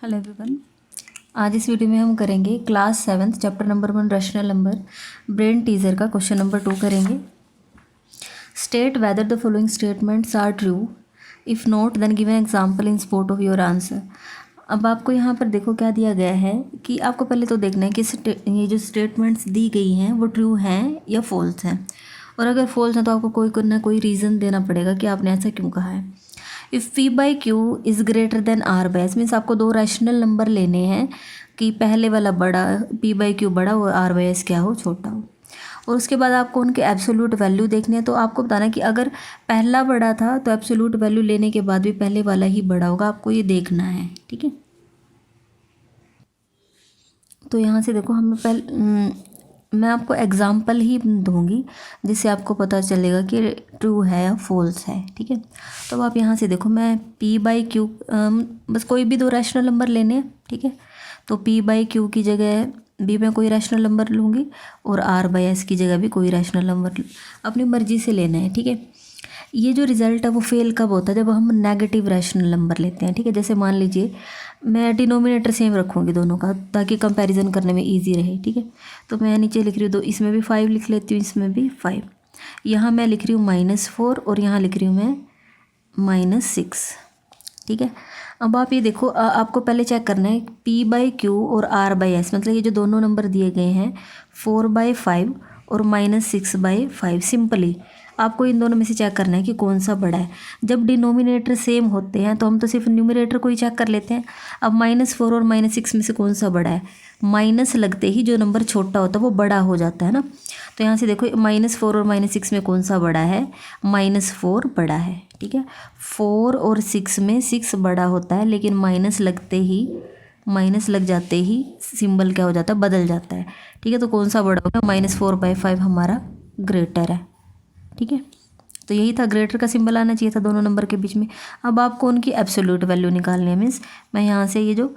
Hello everyone. आज इस video में हम करेंगे class 7 chapter number 1 rational number brain teaser का क्वेश्चन नंबर 2 करेंगे। State whether the following statements are true, if not then give an example in support of your answer. अब आपको यहाँ पर देखो क्या दिया गया है कि आपको पहले तो देखना है कि ये जो स्टेटमेंट्स दी गई हैं वो ट्रू हैं या फॉल्स हैं, और अगर फॉल्स हैं तो आपको कोई ना कोई रीज़न देना पड़ेगा कि आपने ऐसा क्यों कहा है। If P by Q is greater than R by S, means आपको दो रैशनल नंबर लेने हैं कि पहले वाला बड़ा पी बाई क्यू बड़ा और आर बाई एस क्या हो, छोटा हो, और उसके बाद आपको उनके एब्सोल्यूट वैल्यू देखने हैं। तो आपको बताना कि अगर पहला बड़ा था तो एब्सोल्यूट वैल्यू लेने के बाद भी पहले वाला ही बड़ा होगा, आपको ये देखना है। ठीक है, तो यहाँ से देखो मैं आपको एग्जाम्पल ही दूंगी जिससे आपको पता चलेगा कि ट्रू है या फॉल्स है। ठीक है, तो अब आप यहाँ से देखो, मैं p बाई क्यू बस कोई भी दो रैशनल नंबर लेने हैं। ठीक है, तो p बाई क्यू की जगह b में कोई रैशनल नंबर लूँगी और r बाई s की जगह भी कोई रैशनल नंबर अपनी मर्जी से लेना है। ठीक है, ये जो रिज़ल्ट है वो फेल कब होता है, जब हम नेगेटिव रैशनल नंबर लेते हैं। ठीक है, जैसे मान लीजिए मैं डिनोमिनेटर सेम रखूँगी दोनों का ताकि कंपैरिजन करने में इजी रहे। ठीक है, तो मैं नीचे लिख रही हूँ दो, इसमें भी 5 लिख लेती हूँ, इसमें भी 5, यहाँ मैं लिख रही हूँ -4 और यहाँ लिख रही हूँ मैं -6। ठीक है, अब आप ये देखो, आपको पहले चेक करना है p बाई क्यू और r बाई एस, मतलब ये जो दोनों नंबर दिए गए हैं 4/5 और -6/5, सिंपली आपको इन दोनों में से चेक करना है कि कौन सा बड़ा है। जब डिनोमिनेटर सेम होते हैं तो हम तो सिर्फ न्यूमरेटर को ही चेक कर लेते हैं। अब -4 और -6 में से कौन सा बड़ा है, माइनस लगते ही जो नंबर छोटा होता है वो बड़ा हो जाता है ना। तो यहाँ से देखो -4 और -6 में कौन सा बड़ा है, -4 बड़ा है। ठीक है, 4 और 6 में 6 बड़ा होता है, लेकिन माइनस लग जाते ही सिंबल क्या हो जाता है, बदल जाता है। ठीक है, तो कौन सा बड़ा होगा, -4/5 हमारा ग्रेटर है। ठीक है, तो यही था, ग्रेटर का सिंबल आना चाहिए था दोनों नंबर के बीच में। अब आपको उनकी एब्सोल्यूट वैल्यू निकालनी है, मीन्स मैं यहाँ से ये जो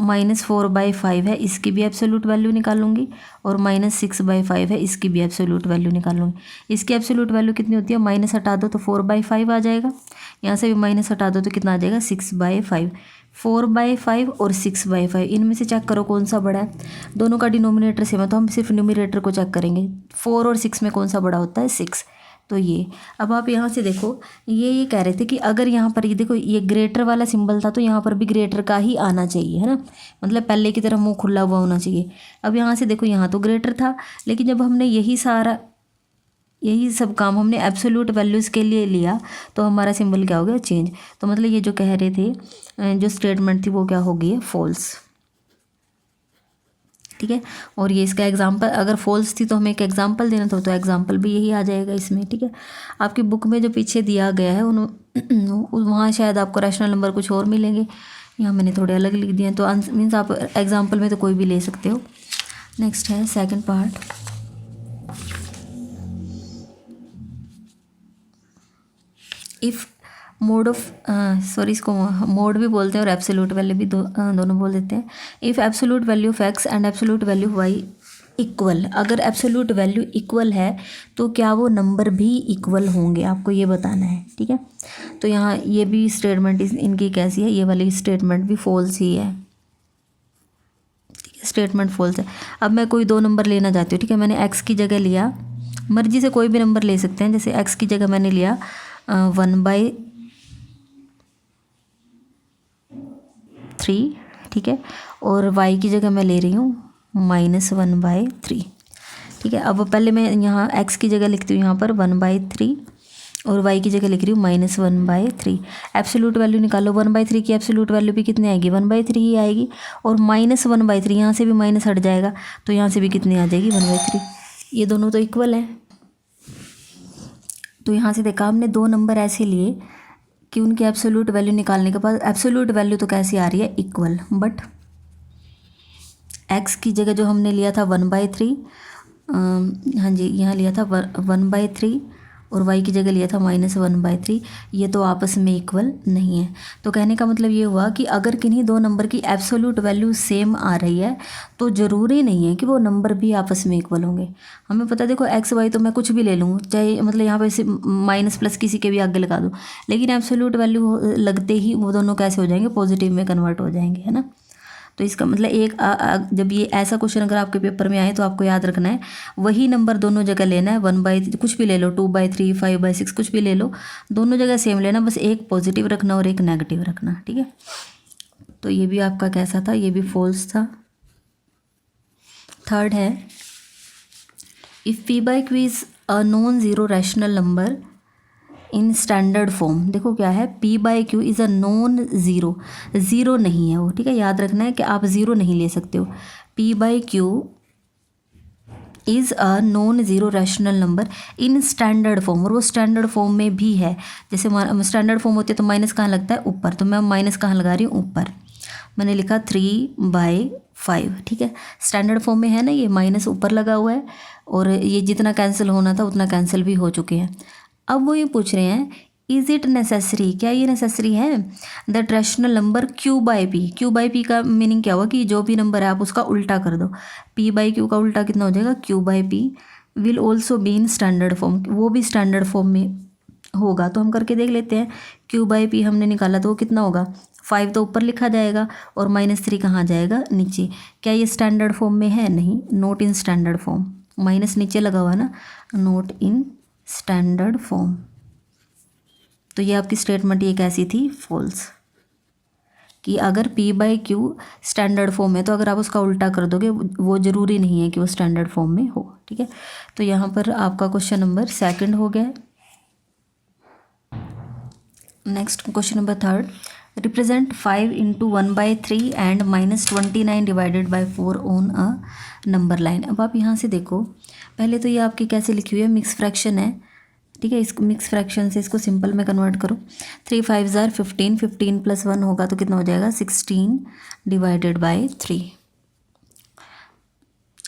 -4/5 है इसकी भी एब्सोल्यूट वैल्यू निकालूंगी और -6/5 है इसकी भी एब्सोल्यूट वैल्यू निकालूंगी। इसकी एब्सोल्यूट वैल्यू कितनी होती है, माइनस हटा दो तो 4/5 आ जाएगा, यहाँ से भी माइनस हटा दो तो कितना आ जाएगा, 6/5। 4/5 और 6/5 इनमें से चेक करो कौन सा बड़ा है। दोनों का डिनोमिनेटर सेम है तो हम सिर्फ न्यूमरेटर को चेक करेंगे। 4 और 6 में कौन सा बड़ा होता है, 6। तो ये अब आप यहाँ से देखो, ये कह रहे थे कि अगर यहाँ पर ये देखो ये ग्रेटर वाला सिंबल था तो यहाँ पर भी ग्रेटर का ही आना चाहिए, है ना, मतलब पहले की तरह मुंह खुला हुआ होना चाहिए। अब यहाँ से देखो, यहाँ तो ग्रेटर था, लेकिन जब हमने यही सब काम हमने एब्सोल्यूट वैल्यूज़ के लिए लिया तो हमारा सिंबल क्या हो गया, चेंज। तो मतलब ये जो कह रहे थे, जो स्टेटमेंट थी वो क्या हो गई है, फॉल्स। ठीक है, और ये इसका एग्जाम्पल, अगर फॉल्स थी तो हमें एक एग्जाम्पल देना था, तो एग्जाम्पल भी यही आ जाएगा इसमें। ठीक है, आपकी बुक में जो पीछे दिया गया है वहाँ शायद आपको रैशनल नंबर कुछ और मिलेंगे, यहाँ मैंने थोड़े अलग लिख दिए हैं, तो मीन्स आप एग्जाम्पल में तो कोई भी ले सकते हो। नेक्स्ट है second part. If mode of इसको मोड भी बोलते हैं और एब्सोल्यूट वैल्यू भी दोनों बोल देते हैं। If absolute value of X and absolute value of Y equal, अगर एब्सोल्यूट वैल्यू इक्वल है तो क्या वो नंबर भी इक्वल होंगे, आपको ये बताना है। ठीक है, तो यहाँ ये भी स्टेटमेंट इनकी कैसी है, ये वाली स्टेटमेंट भी फॉल्स ही है। ठीक है, स्टेटमेंट फॉल्स है। अब मैं कोई दो नंबर लेना चाहती हूँ। ठीक है, मैंने एक्स की जगह लिया, मर्जी से कोई भी नंबर ले सकते हैं, जैसे एक्स की जगह मैंने लिया 1/3। ठीक है, और y की जगह मैं ले रही हूँ -1/3। ठीक है, अब पहले मैं यहाँ x की जगह लिखती हूँ यहाँ पर 1/3 और y की जगह लिख रही हूँ -1/3। एब्सोल्यूट वैल्यू निकालो, 1/3 की एब्सोल्यूट वैल्यू भी कितनी आएगी, 1/3 ही आएगी, और -1/3 यहाँ से भी माइनस हट जाएगा तो यहाँ से भी कितनी आ जाएगी, 1/3। ये दोनों तो इक्वल है। तो यहाँ से देखा हमने दो नंबर ऐसे लिए कि उनकी एब्सोल्यूट वैल्यू निकालने के बाद एब्सोल्यूट वैल्यू तो कैसी आ रही है, इक्वल, बट एक्स की जगह जो हमने लिया था 1/3, हाँ जी यहाँ लिया था 1/3 और y की जगह लिया था -1/3, ये तो आपस में इक्वल नहीं है। तो कहने का मतलब ये हुआ कि अगर किन्हीं दो नंबर की एब्सोल्यूट वैल्यू सेम आ रही है तो ज़रूरी नहीं है कि वो नंबर भी आपस में इक्वल होंगे। हमें पता है, देखो एक्स वाई तो मैं कुछ भी ले लूँ, चाहे मतलब यहाँ पे माइनस प्लस किसी के भी आगे लगा दूँ, लेकिन एब्सोल्यूट वैल्यू लगते ही वो दोनों कैसे हो जाएंगे, पॉजिटिव में कन्वर्ट हो जाएंगे, है ना। तो इसका मतलब जब ये ऐसा क्वेश्चन अगर आपके पेपर में आए तो आपको याद रखना है वही नंबर दोनों जगह लेना है, 1/3 कुछ भी ले लो, 2/3 5/6 कुछ भी ले लो, दोनों जगह सेम लेना, बस एक पॉजिटिव रखना और एक नेगेटिव रखना, ठीक है। तो ये भी आपका कैसा था, ये भी फॉल्स था। थर्ड है if p/q is a non zero rational number in standard form. देखो क्या है, p/q is a non zero, zero नहीं है वो, ठीक है, याद रखना है कि आप ज़ीरो नहीं ले सकते हो। p/q is a non zero rational number in standard form, और वो स्टैंडर्ड फॉर्म में भी है। जैसे स्टैंडर्ड फॉर्म होती है तो माइनस कहाँ लगता है, ऊपर, तो मैं माइनस कहाँ लगा रही हूँ, ऊपर, मैंने लिखा 3/5, ठीक है। स्टैंडर्ड फॉर्म में है ना, ये माइनस ऊपर लगा हुआ है, और ये जितना कैंसिल होना था उतना कैंसिल भी हो चुके हैं। अब वो ये पूछ रहे हैं इज़ इट नेसेसरी, क्या ये नेसेसरी है that rational number q/p, q/p का मीनिंग क्या हुआ कि जो भी नंबर है आप उसका उल्टा कर दो, p/q का उल्टा कितना हो जाएगा, q/p will also be in standard form, वो भी स्टैंडर्ड फॉर्म में होगा। तो हम करके देख लेते हैं, q/p हमने निकाला तो वो कितना होगा, 5 तो ऊपर लिखा जाएगा और -3 कहाँ जाएगा, नीचे। क्या ये स्टैंडर्ड फॉर्म में है, नहीं, note in standard form, minus नीचे लगा हुआ है ना, नोट इन स्टैंडर्ड फॉर्म। तो ये आपकी स्टेटमेंट ये कैसी थी, फॉल्स, कि अगर p/q स्टैंडर्ड फॉर्म है तो अगर आप उसका उल्टा कर दोगे वो ज़रूरी नहीं है कि वो स्टैंडर्ड फॉर्म में हो, ठीक है। तो यहाँ पर आपका क्वेश्चन नंबर 2 हो गया। Next question number 3, represent 5 × 1/3 and -29 divided by 4 on a number line. अब आप यहाँ से देखो, पहले तो ये आपकी कैसे लिखी हुई है, मिक्स फ्रैक्शन है, ठीक है। इसको मिक्स फ्रैक्शन से इसको सिंपल में कन्वर्ट करो, 3 5 = 15, 15 + 1 होगा तो कितना हो जाएगा, 16 डिवाइडेड बाई 3।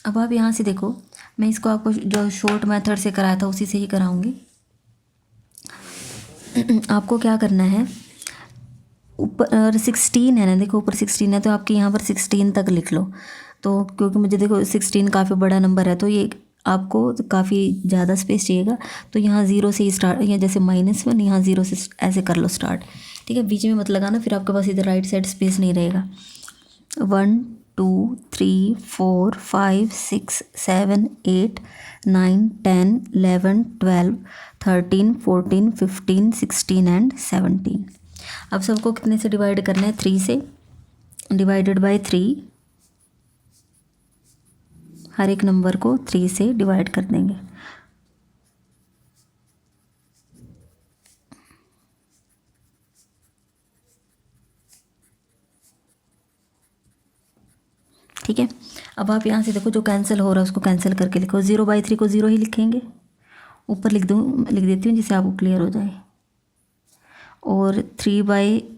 अब आप यहाँ से देखो, मैं इसको आपको जो शॉर्ट मेथड से कराया था उसी से ही कराऊंगी। आपको क्या करना है, ऊपर 16 है ना, देखो ऊपर 16 है तो आपके यहाँ पर 16 तक लिख लो। तो क्योंकि मुझे देखो 16 काफ़ी बड़ा नंबर है तो ये आपको काफ़ी ज़्यादा स्पेस चाहिएगा, तो यहाँ 0 से ही स्टार्ट, या जैसे -1 यहाँ 0 से ऐसे कर लो स्टार्ट, ठीक है। बीच में मत लगाना, फिर आपके पास इधर राइट साइड स्पेस नहीं रहेगा। 1 2 3 4 5 6 7 8 9 10 11 12 13 14 15 16 एंड 17। अब सबको कितने से डिवाइड करना है, 3 से, डिवाइडेड बाय 3, हर एक नंबर को 3 से डिवाइड कर देंगे। ठीक है। अब आप यहाँ से देखो जो कैंसिल हो रहा है उसको कैंसिल करके लिखो, 0/3 को 0 ही लिखेंगे, ऊपर लिख देती हूँ जिससे आपको क्लियर हो जाए, और 3/3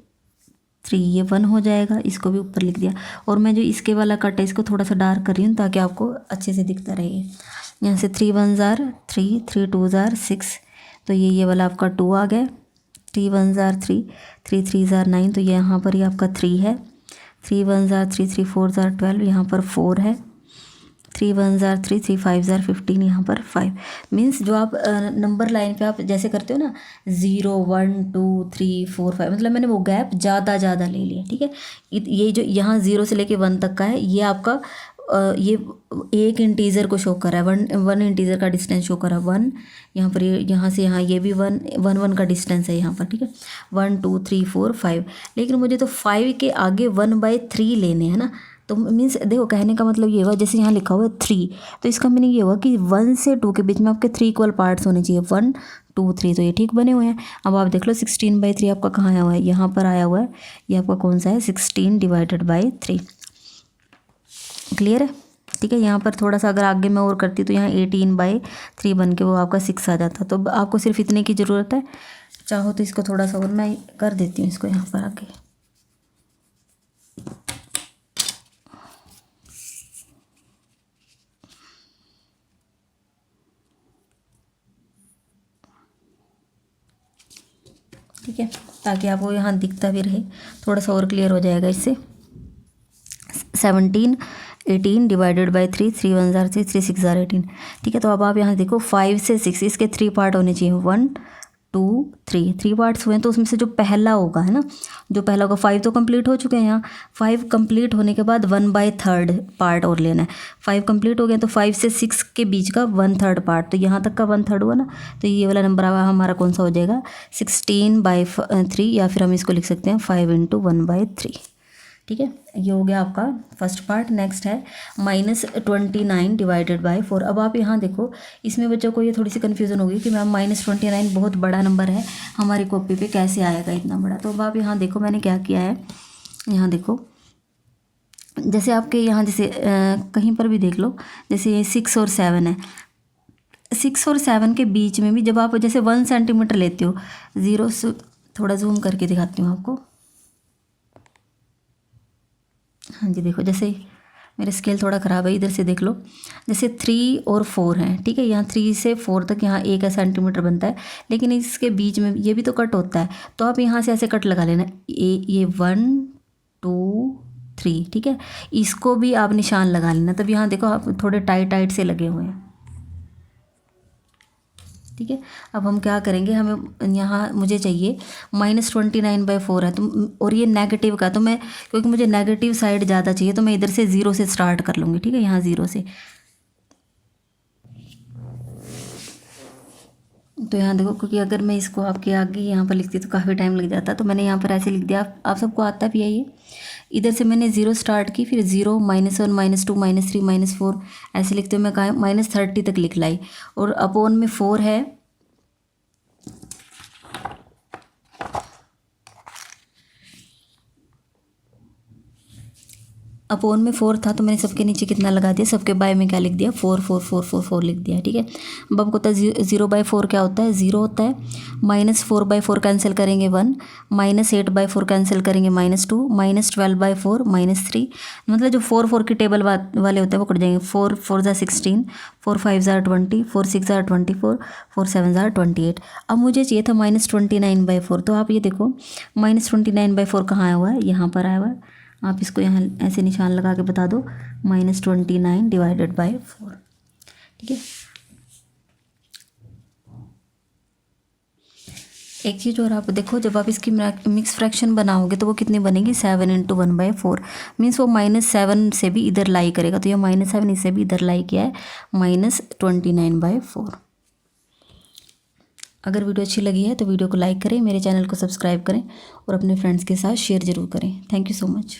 ये 1 हो जाएगा, इसको भी ऊपर लिख दिया। और मैं जो इसके वाला कट है इसको थोड़ा सा डार्क कर रही हूँ ताकि आपको अच्छे से दिखता रहे। यहाँ से 3 1 = 3, 3 2 = 6, तो ये वाला आपका 2 आ गया। 3 1 = 3, 3 3 = 9, तो ये यहाँ पर ही आपका 3 है। 3 1 = 3, 3 4 = 12, यहाँ पर 4 है। 3 1 = 3, 3 5 = 15, यहाँ पर 5। मीन्स जो आप नंबर लाइन पे आप जैसे करते हो ना, 0 1 2 3 4 5, मतलब मैंने वो गैप ज़्यादा ले लिया, ठीक है। ये जो यहाँ 0 से लेके 1 तक का है, ये आपका ये एक इंटीजर को शो कर रहा है, वन इंटीजर का डिस्टेंस शो कर रहा है, 1 यहाँ पर, यहाँ से यहाँ ये भी 1 1 का डिस्टेंस है यहाँ पर, ठीक है। 1 2 3 4 5, लेकिन मुझे तो 5 के आगे 1/3 लेने हैं ना, तो मीन्स देखो कहने का मतलब ये हुआ, जैसे यहाँ लिखा हुआ है 3, तो इसका मीनिंग ये हुआ कि 1 से 2 के बीच में आपके 3 इक्वल पार्ट्स होने चाहिए, 1 2 3, तो ये ठीक बने हुए हैं। अब आप देख लो 16/3 आपका कहाँ आया हुआ है, यहाँ पर आया हुआ है, ये आपका कौन सा है, 16 डिवाइडेड बाई 3। क्लियर है, ठीक है। यहाँ पर थोड़ा सा अगर आगे मैं और करती तो यहाँ 18/3 बन के वो आपका 6 आ जाता। तो आपको सिर्फ इतने की ज़रूरत है, चाहो तो इसको थोड़ा सा और मैं कर देती हूँ इसको यहाँ पर आके। ठीक है, ताकि आपको यहाँ दिखता भी रहे, थोड़ा सा और क्लियर हो जाएगा इससे। 17 18 डिवाइडेड बाई 3, 3 1 = 3, 3 6 = 18, ठीक है। तो अब आप यहाँ देखो 5 से 6 इसके 3 पार्ट होने चाहिए, 1 2 3 3 पार्ट्स हुए हैं, तो उसमें से जो पहला होगा है ना, जो पहला होगा 5 तो कंप्लीट हो चुके हैं यहाँ। 5 कंप्लीट होने के बाद 1/3 पार्ट और लेना है। 5 कंप्लीट हो गए तो 5 से 6 के बीच का 1/3 पार्ट, तो यहाँ तक का 1/3 हुआ ना, तो ये वाला नंबर हमारा कौन सा हो जाएगा 16/3, या फिर हम इसको लिख सकते हैं 5 × 1/3। ठीक है, ये हो गया आपका फर्स्ट पार्ट। नेक्स्ट है -29 डिवाइडेड बाय 4। अब आप यहाँ देखो, इसमें बच्चों को ये थोड़ी सी कन्फ्यूज़न होगी कि मैम -29 बहुत बड़ा नंबर है, हमारी कॉपी पे कैसे आएगा इतना बड़ा। तो अब आप यहाँ देखो मैंने क्या किया है, यहाँ देखो जैसे आपके यहाँ जैसे कहीं पर भी देख लो, जैसे ये 6 और 7 है, 6 और 7 के बीच में भी जब आप जैसे 1 सेंटीमीटर लेते हो, 0 से थोड़ा जूम करके दिखाती हूँ आपको। हाँ जी देखो, जैसे मेरा स्केल थोड़ा ख़राब है, इधर से देख लो, जैसे 3 और 4 हैं, ठीक है, यहाँ 3 से 4 तक यहाँ 1 सेंटीमीटर बनता है, लेकिन इसके बीच में ये भी तो कट होता है, तो आप यहाँ से ऐसे कट लगा लेना, ये 1 2 3, ठीक है, इसको भी आप निशान लगा लेना। तब यहाँ देखो आप थोड़े टाइट से लगे हुए हैं, ठीक है। अब हम क्या करेंगे, हमें यहाँ मुझे चाहिए -29/4 है, तो और ये नेगेटिव का, तो मैं क्योंकि मुझे नेगेटिव साइड ज़्यादा चाहिए तो मैं इधर से 0 से स्टार्ट कर लूँगी, ठीक है, यहाँ 0 से। तो यहाँ देखो, क्योंकि अगर मैं इसको आपके आगे यहाँ पर लिखती तो काफ़ी टाइम लग जाता, तो मैंने यहाँ पर ऐसे लिख दिया। आप सबको आता भी है ये, इधर से मैंने 0 स्टार्ट की, फिर 0 -1 -2 -3 -4 ऐसे लिखते हुए मैं कहा -30 तक लिख लाई, और अपॉन में 4 है, अपॉन में 4 था, तो मैंने सबके नीचे कितना लगा दिया, सबके बाय में क्या लिख दिया 4 4 4 4 4 लिख दिया, ठीक है। अब आपको पता है 0/4 क्या होता है, 0 होता है, -4/4 कैंसिल करेंगे 1, -8/4 कैंसिल करेंगे -2, -12/4 -3, मतलब जो 4 4 की टेबल वाले होते हैं वो कट जाएंगे। 4 4 = 16, 4 5 = 20, 4 6 = 24, 4 7 = 28। अब मुझे चाहिए था -29/4, तो आप ये देखो -29/4 कहाँ आया हुआ है, यहाँ पर आया हुआ है। आप इसको यहाँ ऐसे निशान लगा के बता दो, -29 डिवाइडेड बाय 4, ठीक है। एक चीज़ और आप देखो, जब आप इसकी मिक्स फ्रैक्शन बनाओगे तो वो कितनी बनेगी, 7 × 1/4, मीन्स वो -7 से भी इधर लाई करेगा, तो ये -7 इससे भी इधर लाई किया है, -29/4। अगर वीडियो अच्छी लगी है तो वीडियो को लाइक करें, मेरे चैनल को सब्सक्राइब करें और अपने फ्रेंड्स के साथ शेयर ज़रूर करें। Thank you so much.